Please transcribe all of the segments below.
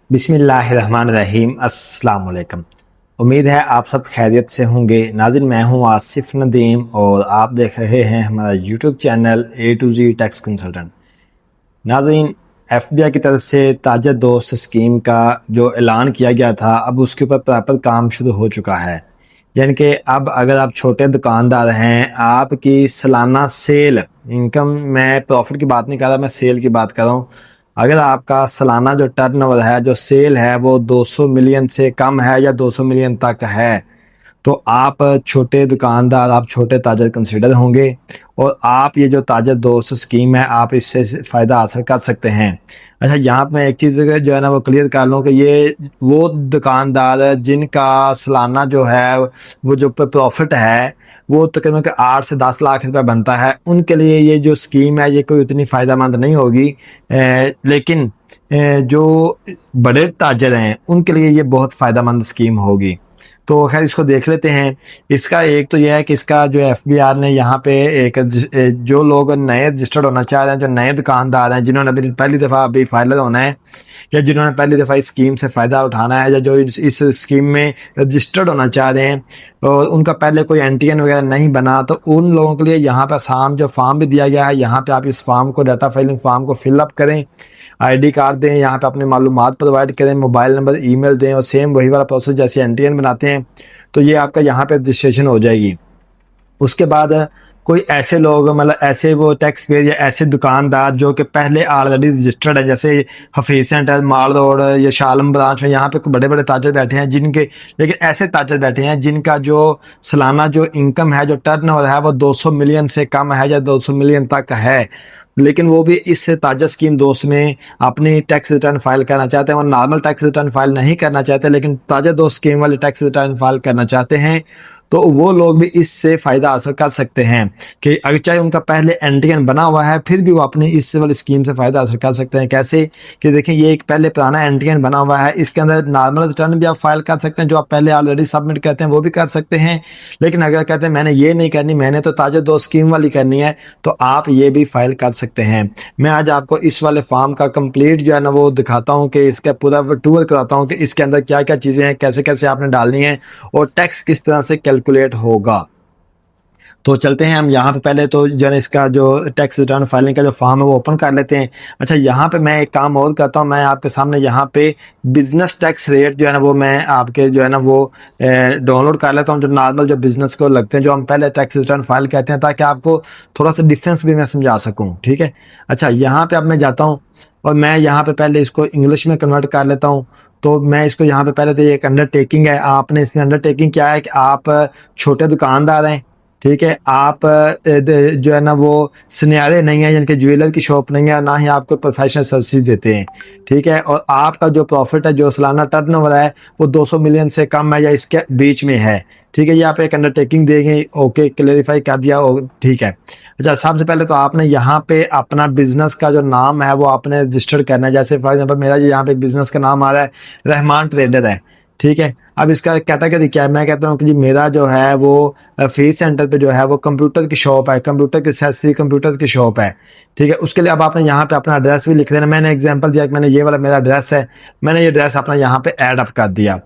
बिस्मिल्लाहिर्रहमानिर्रहीम अस्सलाम वालेकुम। उम्मीद है आप सब खैरियत से होंगे। नाज़रीन, मैं हूं आसिफ नदीम और आप देख रहे हैं हमारा YouTube channel A to Z tax consultant. नाज़रीन, एफबीआई की तरफ से ताजा दोस्त स्कीम का जो ऐलान किया गया था, अब उसके ऊपर प्रॉपर काम शुरू हो चुका है। यानी कि अब अगर आप छोटे दुकानदार हैं, आपकी सालाना सेल इनकम, मैं प्रॉफिट की बात नहीं कर रहा, मैं सेल की बात कर रहा हूँ। अगर आपका सालाना जो टर्नओवर है, जो सेल है, वो 200 मिलियन से कम है या 200 मिलियन तक है, तो आप छोटे दुकानदार, आप छोटे ताजर कंसिडर होंगे और आप ये जो ताजर दोस्त स्कीम है, आप इससे फ़ायदा हासिल कर सकते हैं। अच्छा, यहाँ पर मैं एक चीज़ जो है ना वो क्लियर कर लूँ कि ये वो दुकानदार जिनका सालाना जो है वो जो प्रॉफिट है वो तकरीबन 8 से 10 लाख रुपए बनता है, उनके लिए ये जो स्कीम है ये कोई उतनी फ़ायदेमंद नहीं होगी। लेकिन जो बड़े ताजर हैं उनके लिए ये बहुत फ़ायदेमंद स्कीम होगी। तो खैर इसको देख लेते हैं। इसका एक तो यह है कि इसका जो एफबीआर ने यहाँ पे एक जो लोग नए रजिस्टर्ड होना चाह रहे हैं, जो नए दुकानदार हैं, जिन्होंने अभी पहली दफ़ा अभी फाइलर होना है या जिन्होंने पहली दफ़ा इस स्कीम से फ़ायदा उठाना है या जो इस स्कीम में रजिस्टर्ड होना चाह रहे हैं और उनका पहले कोई एनटीएन वगैरह नहीं बना, तो उन लोगों के लिए यहाँ पर आसान जो फॉर्म भी दिया गया है, यहाँ पे आप इस फॉर्म को, डाटा फाइलिंग फॉर्म को फिलअप करें, आईडी कार्ड दें, यहाँ पे अपने मालूमात प्रोवाइड करें, मोबाइल नंबर, ईमेल दें और सेम वही वाला प्रोसेस जैसे एनटीएन बनाते हैं, तो ये आपका यहाँ पे रजिस्ट्रेशन हो जाएगी। उसके बाद कोई ऐसे लोग, मतलब ऐसे वो टैक्स पेयर या ऐसे दुकानदार जो कि पहले ऑलरेडी रजिस्टर्ड है, जैसे हफीज सेंटर, माल रोड या शालम ब्रांच में, यहाँ पे बड़े बड़े ताजर बैठे हैं जिनके, लेकिन ऐसे ताजर बैठे हैं जिनका जो सालाना जो इनकम है, जो टर्नओवर है, वो 200 मिलियन से कम है या 200 मिलियन तक है, लेकिन वो भी इस ताजा स्कीम दोस्त में अपनी टैक्स रिटर्न फाइल करना चाहते हैं और नॉर्मल टैक्स रिटर्न फाइल नहीं करना चाहते, लेकिन ताजा दोस्त स्कीम वाले टैक्स रिटर्न फाइल करना चाहते हैं, तो वो लोग भी इससे फ़ायदा हासिल कर सकते हैं कि अगर चाहे उनका पहले एनटीएन बना हुआ है फिर भी वो अपनी इस वाली स्कीम से फ़ायदा हासिल कर सकते हैं। कैसे कि देखें, ये एक पहले पुराना एनटीएन बना हुआ है, इसके अंदर नॉर्मल रिटर्न भी आप फाइल कर सकते हैं, जो आप पहले ऑलरेडी सबमिट करते हैं वो भी कर सकते हैं, लेकिन अगर कहते हैं मैंने ये नहीं करनी, मैंने तो ताजा दो स्कीम वाली करनी है, तो आप ये भी फाइल कर सकते हैं। मैं आज आपको इस वाले फॉर्म का कंप्लीट जो है ना वो दिखाता हूँ कि इसका पूरा टूर कराता हूँ कि इसके अंदर क्या क्या चीज़ें हैं, कैसे कैसे आपने डालनी है और टैक्स किस तरह से कैलकुलेट होगा। तो चलते हैं हम यहाँ पे, पहले तो जो है इसका जो टैक्स रिटर्न फाइलिंग का जो फॉर्म है वो ओपन कर लेते हैं। अच्छा, यहाँ पे मैं एक काम और करता हूँ, मैं आपके सामने यहाँ पे बिजनेस टैक्स रेट जो है ना वो मैं आपके जो है ना वो डाउनलोड कर लेता हूँ, जो नॉर्मल जो बिजनेस को लगते हैं, जो हम पहले टैक्स रिटर्न फाइल कहते हैं, ताकि आपको थोड़ा सा डिफरेंस भी मैं समझा सकूँ। ठीक है। अच्छा, यहाँ पे अब मैं जाता हूँ और मैं यहाँ पे पहले इसको इंग्लिश में कन्वर्ट कर लेता हूँ। तो मैं इसको यहाँ पे, पहले तो ये एक अंडरटेकिंग है, आपने इसमें अंडरटेकिंग क्या है कि आप छोटे दुकानदार हैं, ठीक है, आप जो है ना वो सुनहरे नहीं है, यानी कि ज्वेलर की शॉप नहीं है, ना ही आपको प्रोफेशनल सर्विसेज देते हैं, ठीक है, और आपका जो प्रॉफिट है, जो सालाना टर्नओवर है, वो 200 मिलियन से कम है या इसके बीच में है, ठीक है। ये आप एक अंडरटेकिंग देंगे, ओके, क्लेरिफाई कर दिया, ठीक है। अच्छा, सबसे पहले तो आपने यहाँ पे अपना बिजनेस का जो नाम है वो आपने रजिस्टर करना है। जैसे फॉर एग्जाम्पल मेरा यहाँ पे बिजनेस का नाम आ रहा है रहमान ट्रेडर है, ठीक है। अब इसका कैटेगरी क्या है, मैं कहता हूँ कि जी मेरा जो है वो फीस सेंटर पे जो है वो कंप्यूटर की शॉप है, कंप्यूटर की एक्सेसरी, कंप्यूटर की शॉप है, ठीक है। उसके लिए अब आपने यहाँ पे अपना एड्रेस भी लिख देना। मैंने एग्जांपल दिया कि मैंने ये वाला मेरा एड्रेस है, मैंने ये एड्रेस अपना यहाँ पे ऐड अप कर दिया।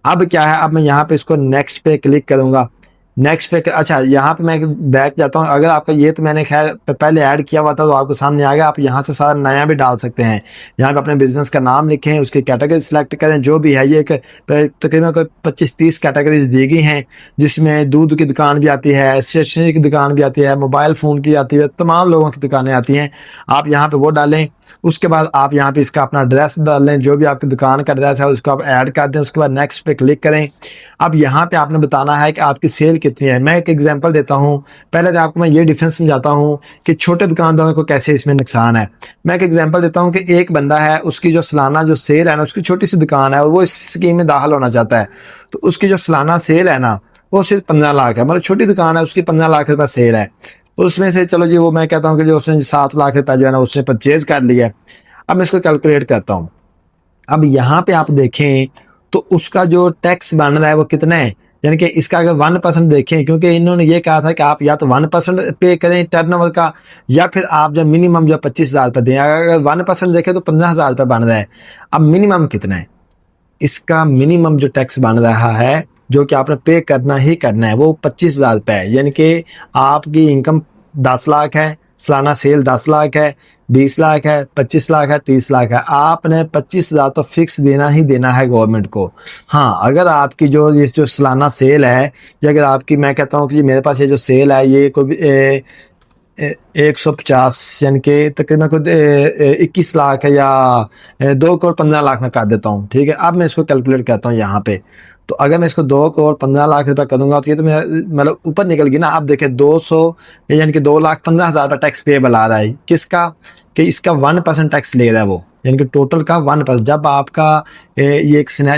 अब क्या है, अब मैं यहाँ पे इसको नेक्स्ट पे क्लिक करूँगा, नेक्स्ट पे। अच्छा, यहाँ पे मैं बैक जाता हूँ। अगर आपका ये तो मैंने खैर पहले ऐड किया हुआ था तो आपको सामने आ गया, आप यहाँ से सारा नया भी डाल सकते हैं। यहाँ पे अपने बिजनेस का नाम लिखें, उसकी कैटेगरी सिलेक्ट करें, जो भी है, ये तकरीबन कोई 25-30 कैटेगरीज दी गई हैं, जिसमें दूध की दुकान भी आती है, स्टेशनरी की दुकान भी आती है, मोबाइल फ़ोन की आती है, तमाम लोगों की दुकानें आती हैं। आप यहाँ पर वो डालें। उसके बाद आप यहाँ पे इसका अपना एड्रेस डाल लें, जो भी आपकी दुकान का एड्रेस है उसको आप ऐड कर दें। उसके बाद नेक्स्ट पे क्लिक करें। अब यहाँ पे आपने बताना है कि आपकी सेल कितनी है। मैं एक एग्जांपल देता हूँ, पहले तो आपको मैं ये डिफरेंस समझाता हूँ कि छोटे दुकानदारों को कैसे इसमें नुकसान है। मैं एक एग्जांपल देता हूँ कि एक बंदा है, उसकी जो सालाना जो सेल है ना, उसकी छोटी सी दुकान है और वो इस स्कीम में दाखिल होना चाहता है, तो उसकी जो सालाना सेल है ना वो सिर्फ 15 लाख है, मतलब छोटी दुकान है, उसकी 15 लाख रुपये सेल है। उसमें से चलो जी वो मैं कहता हूँ कि जो उसने 7 लाख रुपये जो है ना उसने परचेज कर लिया है। अब मैं इसको कैलकुलेट करता हूँ। अब यहाँ पे आप देखें तो उसका जो टैक्स बन रहा है वो कितना है, यानी कि इसका अगर 1% देखें, क्योंकि इन्होंने ये कहा था कि आप या तो 1% पे करें टर्नओवर का, या फिर आप जो मिनिमम जो 25,000 रुपये दें। अगर 1% देखें तो 15,000 रुपये बन रहा है। अब मिनिमम कितना है? इसका मिनिमम जो टैक्स बन रहा है जो कि आपने पे करना ही करना है वो 25,000 रुपये है। यानी कि आपकी इनकम 10 लाख है, सालाना सेल 10 लाख है, 20 लाख है, 25 लाख है, 30 लाख है, आपने 25,000 तो फिक्स देना ही देना है गवर्नमेंट को। हाँ, अगर आपकी जो सालाना सेल है, या अगर आपकी, मैं कहता हूँ कि मेरे पास ये जो सेल है ये कोई 150 यानी कि तकरीबन कुछ 21 लाख है, या 2 करोड़ 15 लाख में कर देता हूँ। ठीक है, अब मैं इसको कैलकुलेट करता हूँ यहाँ पे। तो अगर मैं इसको 2 करोड़ 15 लाख रुपए करूँगा तो ये तो मेरा मतलब ऊपर निकल गई ना। आप देखें 200 यानी कि 2,15,000 रुपये टैक्स पेबल आ रहा है। किसका? कि इसका 1% टैक्स ले रहा है वो, यानी कि टोटल का 1%। जब आपका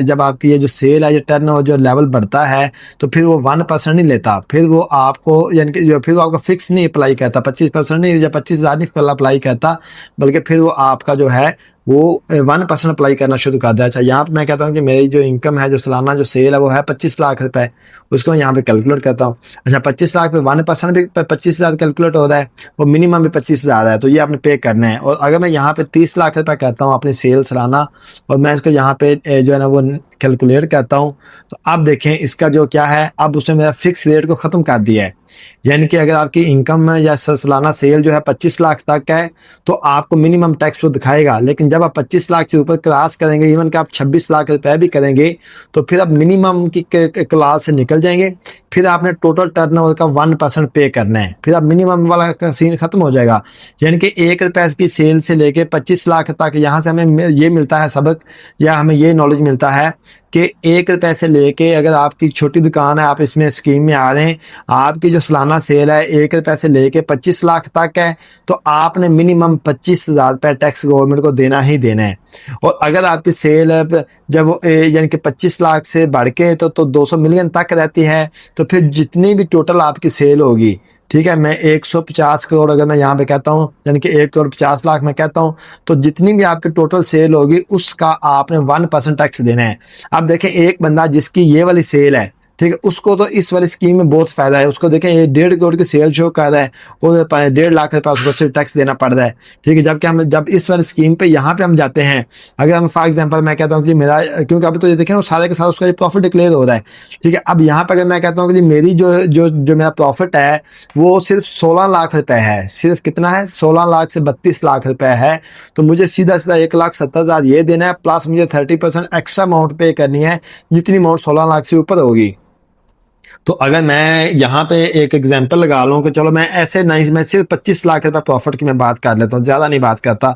जब आपकी ये जो सेल है, ये टर्न जो लेवल बढ़ता है, तो फिर वो 1% नहीं लेता, फिर वो आपको यानी कि फिर वो आपका फिक्स नहीं अप्लाई करता, 25% नहीं, या 25,000 नहीं अप्लाई करता, बल्कि फिर वो आपका जो है वो 1% अप्लाई करना शुरू कर दिया। अच्छा, यहाँ पर मैं कहता हूँ कि मेरी जो इनकम है, जो सालाना जो सेल है वो है 25 लाख रुपए, उसको मैं यहाँ पे कैलकुलेट करता हूँ। अच्छा, 25 लाख पे 1% भी 25,000 कैलकुलेट हो रहा है, और मिनिमम भी 25,000 है, तो ये आपने पे करना है। और अगर मैं यहाँ पे 30 लाख रुपए करता हूँ अपनी सेल सालाना, और मैं इसको यहाँ पे जो है ना वो कैलकुलेट करता हूँ, तो आप देखें इसका जो क्या है, अब उसने मेरा फिक्स रेट को ख़त्म कर दिया है। यानी कि अगर आपकी इनकम या सालाना सेल जो है 25 लाख तक है, तो आपको मिनिमम टैक्स तो दिखाएगा, लेकिन जब आप 25 लाख से ऊपर क्रॉस करेंगे, इवन कि आप 26 लाख रुपए भी करेंगे, तो फिर आप मिनिमम की क्लास से निकल जाएंगे। फिर आपने टोटल टर्नओवर का 1% पे करना है, फिर आप मिनिमम वाला का सीन खत्म हो जाएगा। यानी कि 1 रुपये की सेल से लेके 25 लाख तक, यहाँ से हमें ये मिलता है सबक, या हमें ये नॉलेज मिलता है कि 1 रुपये से लेके, अगर आपकी छोटी दुकान है, आप इसमें स्कीम में आ रहे हैं, आपकी जो सालाना सेल है 1 रुपये से लेके 25 लाख तक है, तो आपने मिनिमम 25,000 रुपये टैक्स गवर्नमेंट को देना ही देना है। और अगर आपकी सेल जब वो यानी कि 25 लाख से बढ़ के तो 200 मिलियन तक रहती है, तो फिर जितनी भी टोटल आपकी सेल होगी, ठीक है, मैं 150 करोड़ अगर मैं यहाँ पे कहता हूँ, यानी कि 1 करोड़ 50 लाख में कहता हूँ, तो जितनी भी आपकी टोटल सेल होगी उसका आपने 1% टैक्स देना है। अब देखें, एक बंदा जिसकी ये वाली सेल है, ठीक है, उसको तो इस वाली स्कीम में बहुत फायदा है। उसको देखें, ये 1.5 करोड़ की सेल शो कर रहा है और 1.5 लाख रुपये उसको सिर्फ टैक्स देना पड़ रहा है। ठीक है, जबकि हम जब इस वाली स्कीम पे यहाँ पे हम जाते हैं, अगर हम फॉर एग्जांपल मैं कहता हूँ कि मेरा, क्योंकि अभी तो ये देखें वो सारे के साथ उसका प्रॉफिट डिक्लेयर हो रहा है। ठीक है, अब यहाँ पर अगर मैं कहता हूँ कि मेरी जो मेरा प्रॉफिट है वो सिर्फ 16 लाख रुपए है, सिर्फ कितना है, 16 लाख से 32 लाख रुपए है, तो मुझे सीधा 1,70,000 ये देना है, प्लस मुझे 30% एक्स्ट्रा अमाउंट पे करनी है, जितनी अमाउंट 16 लाख से ऊपर होगी। तो अगर मैं यहाँ पे एक एग्जांपल लगा लूँ कि चलो मैं ऐसे नहीं, मैं सिर्फ 25 लाख रुपए प्रॉफिट की मैं बात कर लेता हूँ, ज़्यादा नहीं बात करता।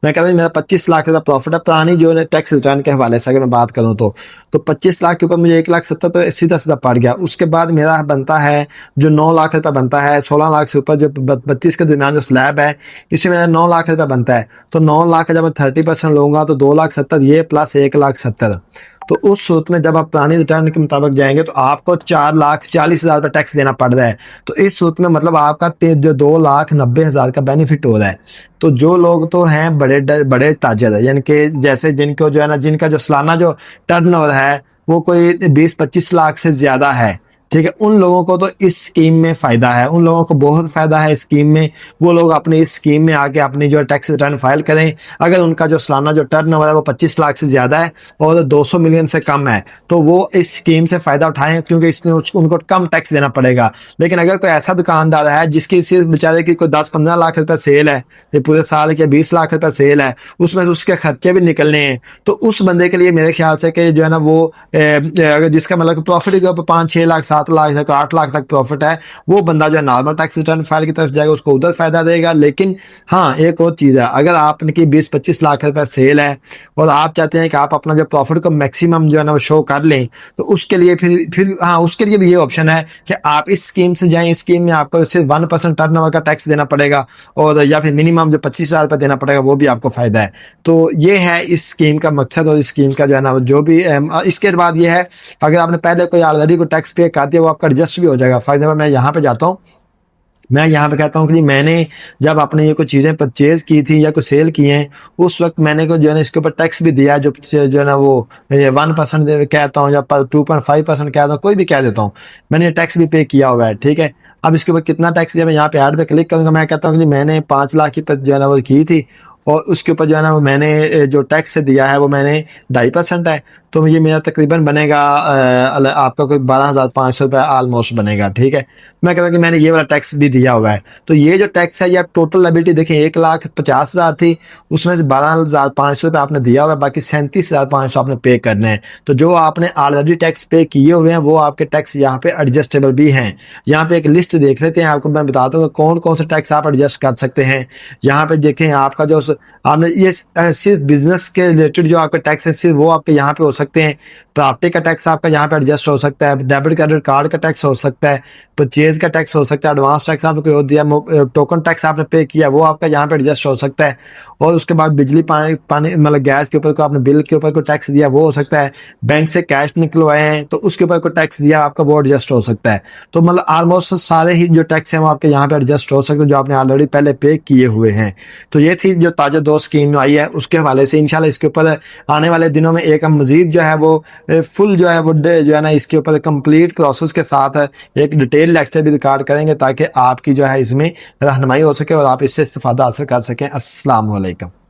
मैं कहता हूँ मेरा 25 लाख रुपए प्रॉफिट है पुरानी जो टैक्स रिटर्न के हवाले से अगर मैं बात करूँ तो 25 लाख के ऊपर मुझे 1,70,000 तो सीधा सीधा पड़ गया। उसके बाद मेरा बनता है जो 9 लाख रुपये बनता है, 16 लाख से ऊपर जो 32 के दरमियान जो स्लैब है, इसमें मेरा 9 लाख रुपये बनता है। तो 9 लाख का जब मैं 30% लूँगा तो 2,70,000 ये प्लस 1,70,000, तो उस सूरत में जब आप पुरानी रिटर्न के मुताबिक जाएंगे तो आपको 4,40,000 रुपये टैक्स देना पड़ रहा है। तो इस सूरत में मतलब आपका जो 2,90,000 का बेनिफिट हो रहा है। तो जो लोग तो हैं बड़े ताजर है, यानी कि जैसे जिनको जो है ना, जिनका जो सालाना जो टर्नओवर है वो कोई 20-25 लाख से ज़्यादा है, ठीक है, उन लोगों को तो इस स्कीम में फ़ायदा है, उन लोगों को बहुत फ़ायदा है इस स्कीम में। वो लोग अपनी इस स्कीम में आके अपनी जो टैक्स रिटर्न फाइल करें। अगर उनका जो सालाना जो टर्नओवर है वो 25 लाख से ज़्यादा है और 200 मिलियन से कम है, तो वो इस स्कीम से फ़ायदा उठाएं, क्योंकि इसमें उनको कम टैक्स देना पड़ेगा। लेकिन अगर कोई ऐसा दुकानदार है जिसकी सिर्फ बेचारे की कोई 10-15 लाख रुपये सेल है, ये पूरे साल के 20 लाख रुपये सेल है, उसमें उसके खर्चे भी निकलने हैं, तो उस बंदे के लिए मेरे ख्याल से कि जो है ना वो अगर जिसका मतलब प्रॉफिट के ऊपर 5-6 लाख 7 लाख तक 8 लाख तक प्रॉफिट है, वो बंदा जो है नॉर्मल टैक्स रिटर्न फाइल की तरफ जाएगा, उसको उधर फायदा देगा। लेकिन हाँ, एक और चीज़ है, अगर आपकी 20-25 लाख रुपए सेल है और आप चाहते हैं कि आप अपना जो प्रॉफिट को मैक्सिमम जो है ना वो शो कर लें, तो उसके लिए फिर हाँ, उसके लिए भी ये ऑप्शन है कि आप इस स्कीम से जाएं। इस स्कीम में आपको सिर्फ 1% टर्नओवर का टैक्स देना पड़ेगा, और या फिर मिनिमम जो 25,000 रुपये देना पड़ेगा, वो भी आपको फायदा है। तो ये है इस स्कीम का मकसद, और इस स्कीम का जो है ना जो भी इसके बाद ये है, अगर आपने पहले कोई ऑलरेडी को टैक्स पे कर दिया वो आपका एडजस्ट भी हो जाएगा। फॉर एग्जाम्पल मैं यहाँ पे जाता हूँ, मैं यहाँ पे कहता हूँ कि जी मैंने जब अपने ये कुछ चीज़ें परचेज की थी या कुछ सेल किए हैं, उस वक्त मैंने को जो है ना इसके ऊपर टैक्स भी दिया है, जो है ना वो 1% कहता हूँ या 2.5% कहता हूँ, कोई भी कह देता हूँ, मैंने ये टैक्स भी पे किया हुआ है। ठीक है, अब इसके ऊपर कितना टैक्स दिया, मैं यहाँ पे ऐड पे क्लिक करूँगा, मैं कहता हूँ कि जी मैंने 5 लाख की जो है ना वो की थी, और उसके ऊपर जो है ना वो मैंने जो टैक्स दिया है वो मैंने 2.5% है, तो ये मेरा तकरीबन बनेगा आपका कोई 12,500 रुपये ऑलमोस्ट बनेगा। ठीक है, मैं कहता हूँ कि मैंने ये वाला टैक्स भी दिया हुआ है। तो ये जो टैक्स है ये आप टोटल लायबिलिटी देखें, 1,50,000 थी, उसमें से 12,500 रुपये आपने दिया हुआ है, बाकी 37,500 आपने पे करने हैं। तो जो आपने ऑलरेडी टैक्स पे किए हुए हैं वो आपके टैक्स यहाँ पे एडजस्टेबल भी हैं। यहाँ पे एक लिस्ट देख लेते हैं, आपको मैं बताता हूँ कौन कौन से टैक्स आप एडजस्ट कर सकते हैं। यहाँ पे देखें आपका जो आपने ये सिर्फ बिजनेस के रिलेटेड जो आपका टैक्स है सिर्फ वो आपके यहाँ पे हो सकते हैं। प्रॉपर्टी का टैक्स आपका यहाँ पे एडजस्ट हो सकता है, डेबिट क्रेडिट कार्ड का टैक्स हो सकता है, परचेज का टैक्स हो सकता है, एडवांस टैक्स आपने कोई दिया, टोकन टैक्स आपने पे किया वो आपका यहाँ पे एडजस्ट हो सकता है। और उसके बाद बिजली पानी पानी मतलब गैस के ऊपर को आपने बिल के ऊपर कोई टैक्स दिया वो हो सकता है, बैंक से कैश निकलवाए हैं तो उसके ऊपर कोई टैक्स दिया आपका वो एडजस्ट हो सकता है। तो मतलब ऑलमोस्ट सारे ही जो टैक्स हैं वो आपके यहाँ पे एडजस्ट हो सकते हैं जो आपने ऑलरेडी पहले पे किए हुए हैं। तो ये थी जो ताजा दोस्त स्कीम आई है उसके हवाले से। इंशाल्लाह इसके ऊपर आने वाले दिनों में एक हम मजीद जो है वो फुल जो है वो जो है ना इसके ऊपर कंप्लीट प्रोसेस के साथ एक डिटेल लेक्चर भी रिकॉर्ड करेंगे ताकि आपकी जो है इसमें रहनुमाई हो सके और आप इससे इस्तेफादा हासिल कर सकें। अस्सलाम वालेकुम।